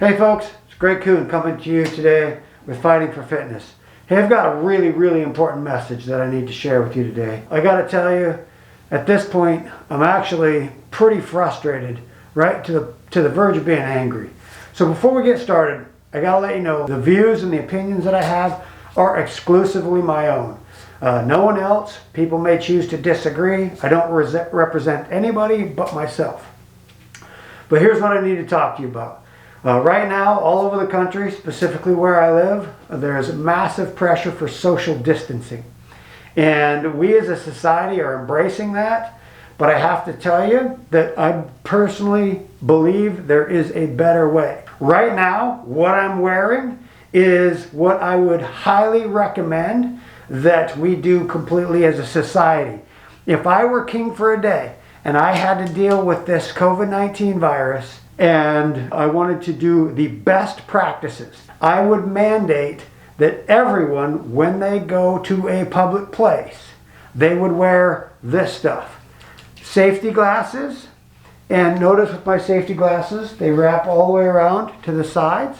Hey folks, it's Great Coon coming to you today with Fighting for Fitness. Hey, I've got a really important message that I need to share with you today. I gotta tell you, at this point, I'm actually pretty frustrated, right to the verge of being angry. So before we get started, I gotta let you know the views and the opinions that I have are exclusively my own. No one else. People may choose to disagree. I don't represent anybody but myself. But here's what I need to talk to you about. Right now, all over the country, specifically where I live, there's massive pressure for social distancing. And we as a society are embracing that. But I have to tell you that I personally believe there is a better way. Right now, what I'm wearing is what I would highly recommend that we do completely as a society. If I were king for a day and I had to deal with this COVID-19 virus, and I wanted to do the best practices, I would mandate that everyone, when they go to a public place, they would wear this stuff. Safety glasses, and notice with my safety glasses, they wrap all the way around to the sides.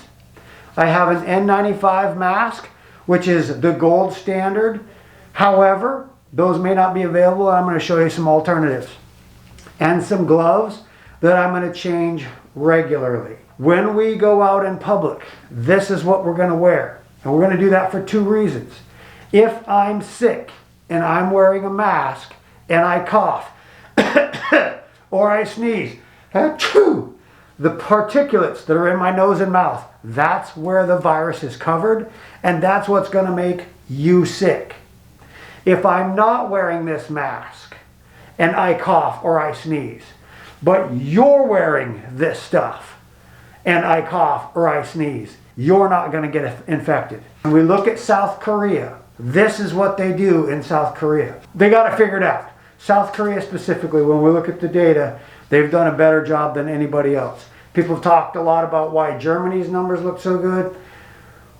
I have an N95 mask, which is the gold standard. However, those may not be available, and I'm going to show you some alternatives. And some gloves that I'm going to change regularly. When we go out in public, this is what we're going to wear. And we're going to do that for two reasons. If I'm sick and I'm wearing a mask and I cough or I sneeze, achoo, the particulates that are in my nose and mouth, that's where the virus is covered, and that's what's going to make you sick. If I'm not wearing this mask and I cough or I sneeze, but you're wearing this stuff and I cough or I sneeze, you're not going to get infected. When we look at South Korea, this is what they do in South Korea. They got to figure it out. South Korea specifically, when we look at the data, they've done a better job than anybody else. People have talked a lot about why Germany's numbers look so good.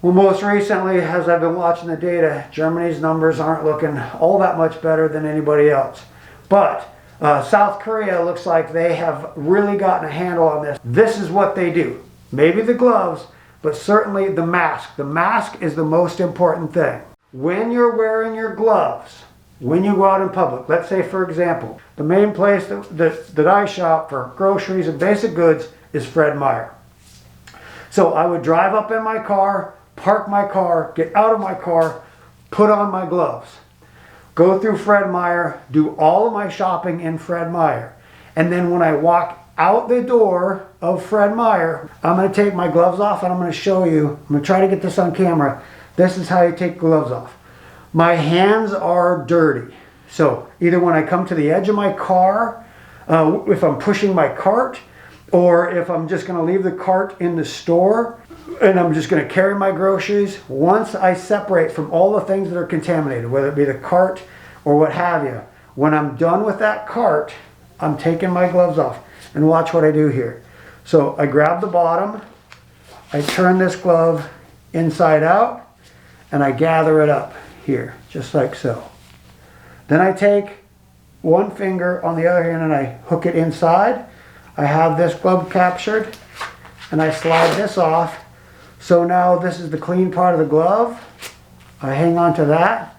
Well, most recently, as I've been watching the data, Germany's numbers aren't looking all that much better than anybody else. But South Korea looks like they have really gotten a handle on this. This is what they do. Maybe the gloves, but certainly the mask. The mask is the most important thing. When you're wearing your gloves, when you go out in public, let's say for example, the main place that I shop for groceries and basic goods is Fred Meyer. So I would drive up in my car, park my car, get out of my car, put on my gloves. Go through Fred Meyer, do all of my shopping in Fred Meyer. And then when I walk out the door of Fred Meyer, I'm going to take my gloves off and I'm going to show you. I'm going to try to get this on camera. This is how you take gloves off. My hands are dirty. So either when I come to the edge of my car, if I'm pushing my cart, or if I'm just going to leave the cart in the store and I'm just going to carry my groceries, once I separate from all the things that are contaminated, whether it be the cart or what have you, when I'm done with that cart, I'm taking my gloves off. And watch what I do here. So I grab the bottom, I turn this glove inside out, and I gather it up here, just like so. Then I take one finger on the other hand and I hook it inside. I have this glove captured, and I slide this off. So now this is the clean part of the glove. I hang on to that,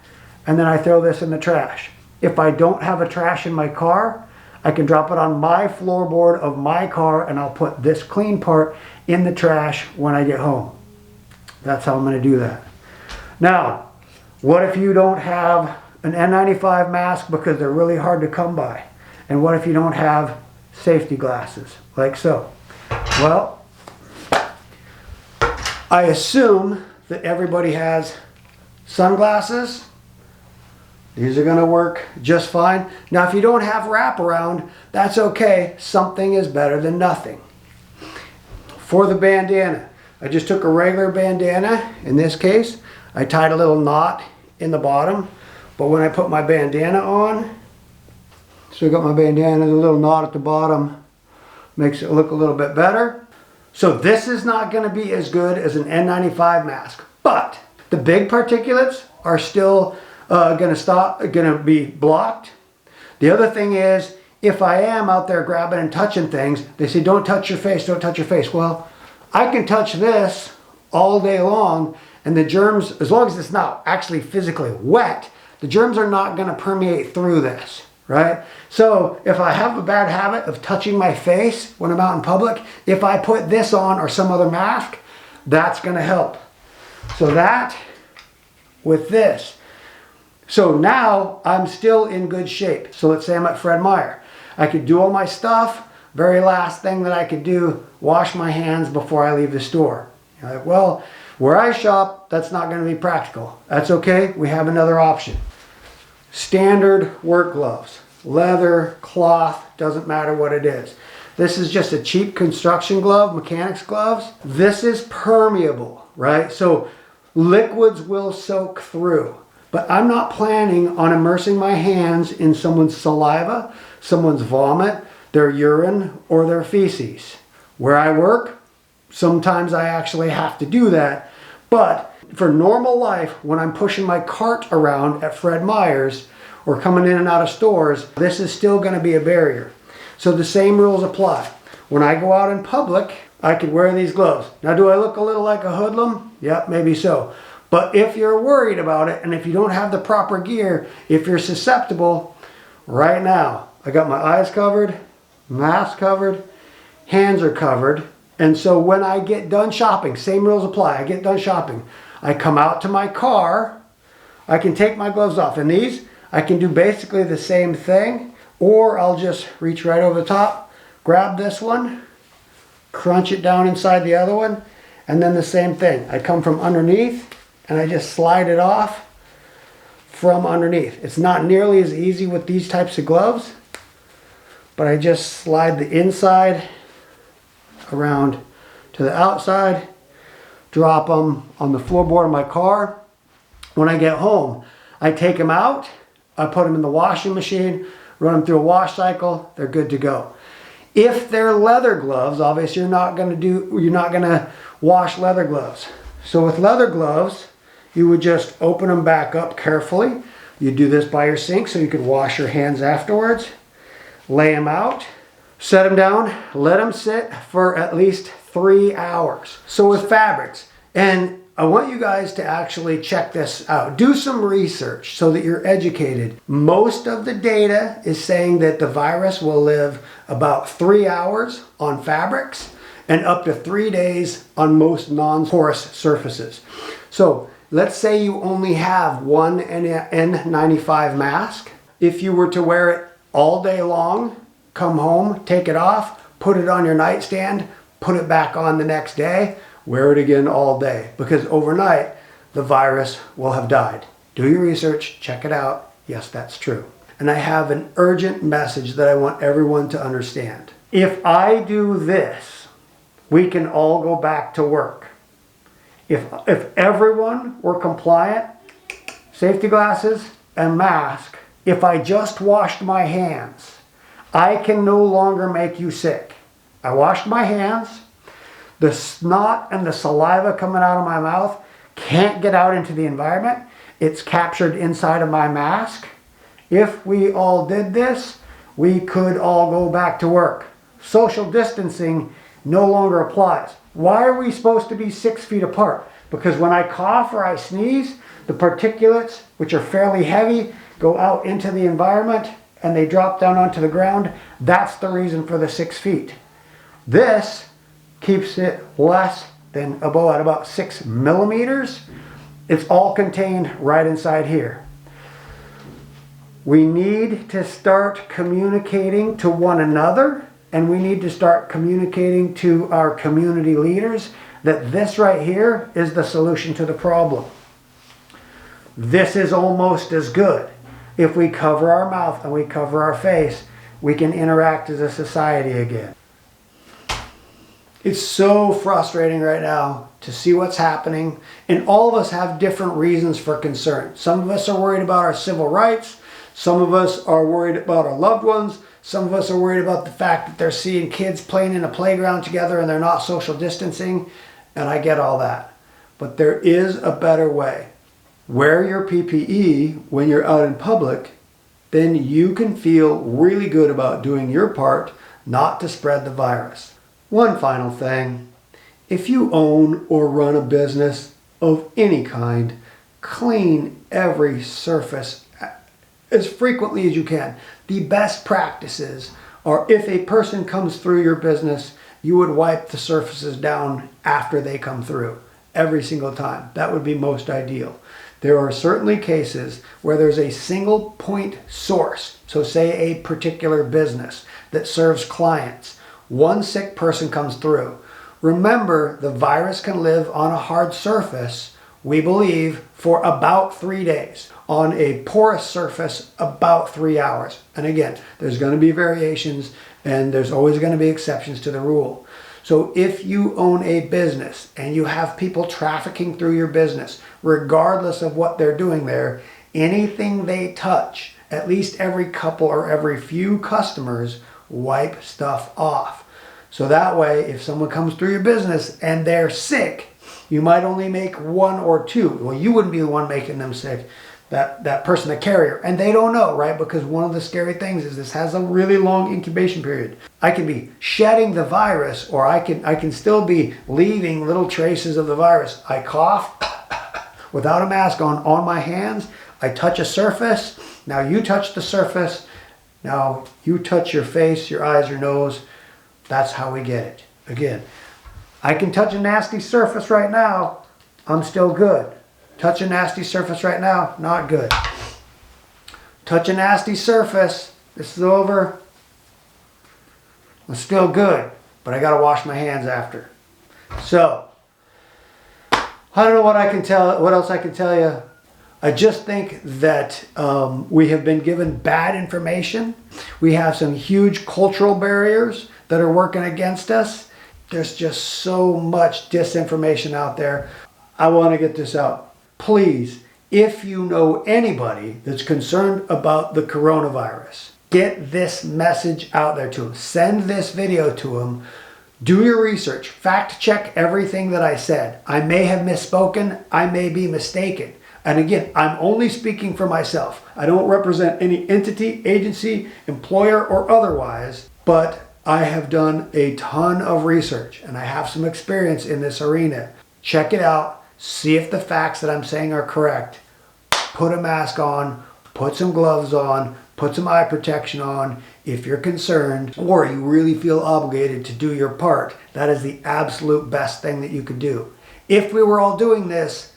and then I throw this in the trash. If I don't have a trash in my car, I can drop it on my floorboard of my car, and I'll put this clean part in the trash when I get home. That's how I'm going to do that. Now, what if you don't have an N95 mask because they're really hard to come by? And what if you don't have safety glasses, like so? Well, I assume that everybody has sunglasses. These are going to work just fine. Now, if you don't have wraparound, that's okay. Something is better than nothing. For the bandana, I just took a regular bandana. In this case, I tied a little knot in the bottom. But when I put my bandana on, so I got my bandana, the little knot at the bottom makes it look a little bit better. So this is not going to be as good as an N95 mask. But the big particulates are still going to be blocked. The other thing is, if I am out there grabbing and touching things, they say don't touch your face, don't touch your face. Well, I can touch this all day long, and the germs, as long as it's not actually physically wet, the germs are not going to permeate through this, right? So if I have a bad habit of touching my face when I'm out in public, if I put this on or some other mask, that's going to help. So that with this. So now I'm still in good shape. So let's say I'm at Fred Meyer. I could do all my stuff. Very last thing that I could do, wash my hands before I leave the store. You're like, well, where I shop, that's not going to be practical. That's okay. We have another option. Standard work gloves. Leather, cloth, doesn't matter what it is. This is just a cheap construction glove, mechanics gloves. This is permeable, right? So liquids will soak through. But I'm not planning on immersing my hands in someone's saliva, someone's vomit, their urine, or their feces. Where I work, sometimes I actually have to do that. But for normal life, when I'm pushing my cart around at Fred Meyer's or coming in and out of stores, this is still going to be a barrier. So the same rules apply. When I go out in public, I could wear these gloves. Now, do I look a little like a hoodlum? Yep, maybe so. But if you're worried about it, and if you don't have the proper gear, if you're susceptible, right now, I got my eyes covered, mask covered, hands are covered. And so when I get done shopping, same rules apply. I get done shopping. I come out to my car. I can take my gloves off. And these, I can do basically the same thing. Or I'll just reach right over the top, grab this one, crunch it down inside the other one. And then the same thing. I come from underneath and I just slide it off from underneath. It's not nearly as easy with these types of gloves, but I just slide the inside around to the outside, drop them on the floorboard of my car. When I get home, I take them out, I put them in the washing machine, run them through a wash cycle, they're good to go. If they're leather gloves, obviously you're not going to wash leather gloves. So with leather gloves, you would just open them back up carefully. You do this by your sink so you could wash your hands afterwards. Lay them out, set them down, let them sit for at least 3 hours. So with fabrics, and I want you guys to actually check this out. Do some research so that you're educated. Most of the data is saying that the virus will live about 3 hours on fabrics and up to 3 days on most non-porous surfaces. So let's say you only have one N95 mask. If you were to wear it all day long, come home, take it off, put it on your nightstand, put it back on the next day, wear it again all day, because overnight the virus will have died. Do your research, check it out. Yes, that's true. And I have an urgent message that I want everyone to understand. If I do this, we can all go back to work. If everyone were compliant, safety glasses and mask, if I just washed my hands, I can no longer make you sick. I washed my hands. The snot and the saliva coming out of my mouth can't get out into the environment. It's captured inside of my mask. If we all did this, we could all go back to work. Social distancing no longer applies. Why are we supposed to be 6 feet apart? Because when I cough or I sneeze, the particulates, which are fairly heavy, go out into the environment and they drop down onto the ground. That's the reason for the 6 feet. This keeps it less than about 6 millimeters. It's all contained right inside here. We need to start communicating to one another, and we need to start communicating to our community leaders that this right here is the solution to the problem. This is almost as good. If we cover our mouth and we cover our face, we can interact as a society again. It's so frustrating right now to see what's happening, and all of us have different reasons for concern. Some of us are worried about our civil rights. Some of us are worried about our loved ones. Some of us are worried about the fact that they're seeing kids playing in a playground together and they're not social distancing, and I get all that. But there is a better way. Wear your PPE when you're out in public, then you can feel really good about doing your part not to spread the virus. One final thing. If you own or run a business of any kind, clean every surface as frequently as you can. The best practices are, if a person comes through your business, you would wipe the surfaces down after they come through every single time. That would be most ideal. There are certainly cases where there's a single point source. So say a particular business that serves clients. One sick person comes through. Remember, the virus can live on a hard surface, we believe, for about 3 days. On a porous surface, about 3 hours. And again, there's going to be variations and there's always going to be exceptions to the rule. So if you own a business and you have people trafficking through your business, regardless of what they're doing there, anything they touch, at least every couple or every few customers, wipe stuff off. So that way, if someone comes through your business and they're sick, you might only make 1 or 2. Well, you wouldn't be the one making them sick. That person, the carrier, and they don't know, right? Because one of the scary things is this has a really long incubation period. I can be shedding the virus, or I can still be leaving little traces of the virus. I cough without a mask on my hands. I touch a surface. Now you touch the surface. Now you touch your face, your eyes, your nose. That's how we get it. Again, I can touch a nasty surface right now. I'm still good. Touch a nasty surface right now, not good. Touch a nasty surface, this is over. I'm still good, but I gotta wash my hands after. So, I don't know what else I can tell you. I just think that we have been given bad information. We have some huge cultural barriers that are working against us. There's just so much disinformation out there. I want to get this out. Please, if you know anybody that's concerned about the coronavirus, get this message out there to them. Send this video to them. Do your research. Fact check everything that I said. I may have misspoken. I may be mistaken. And again, I'm only speaking for myself. I don't represent any entity, agency, employer, or otherwise, but I have done a ton of research and I have some experience in this arena. Check it out. See if the facts that I'm saying are correct. Put a mask on, put some gloves on, put some eye protection on if you're concerned or you really feel obligated to do your part. That is the absolute best thing that you could do. If we were all doing this,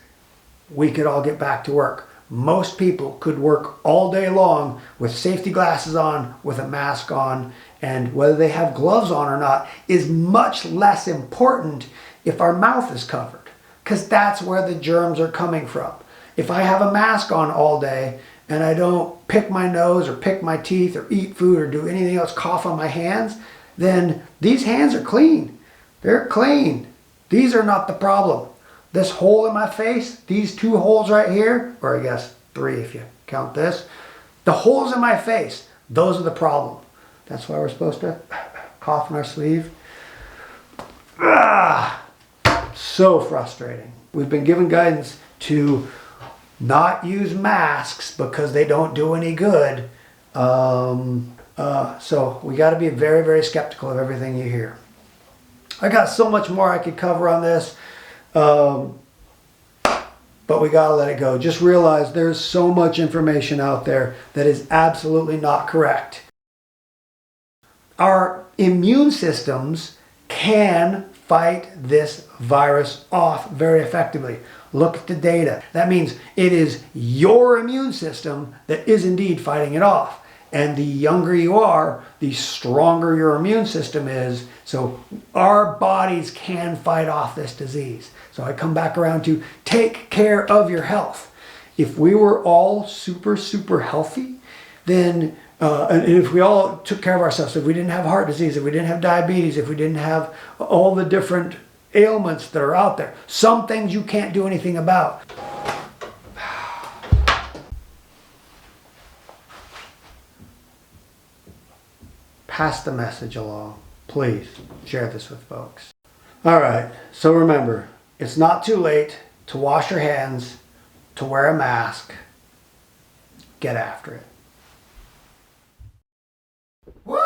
we could all get back to work. Most people could work all day long with safety glasses on, with a mask on, and whether they have gloves on or not is much less important if our mouth is covered. Because that's where the germs are coming from. If I have a mask on all day and I don't pick my nose or pick my teeth or eat food or do anything else, cough on my hands, then these hands are clean. They're clean. These are not the problem. This hole in my face, these 2 holes right here, or I guess 3 if you count this, the holes in my face, those are the problem. That's why we're supposed to cough in our sleeve. So frustrating. We've been given guidance to not use masks because they don't do any good. So we got to be very, very skeptical of everything you hear. I got so much more I could cover on this, but we got to let it go. Just realize there's so much information out there that is absolutely not correct. Our immune systems can fight this virus off very effectively. Look at the data. That means it is your immune system that is indeed fighting it off. And the younger you are, the stronger your immune system is. So our bodies can fight off this disease. So I come back around to take care of your health. If we were all super, super healthy, then and if we all took care of ourselves, if we didn't have heart disease, if we didn't have diabetes, if we didn't have all the different ailments that are out there, some things you can't do anything about. Pass the message along. Please share this with folks. All right, so remember, it's not too late to wash your hands, to wear a mask. Get after it. Woo!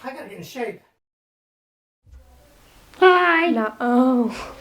I gotta get in shape. Hi. No. Oh.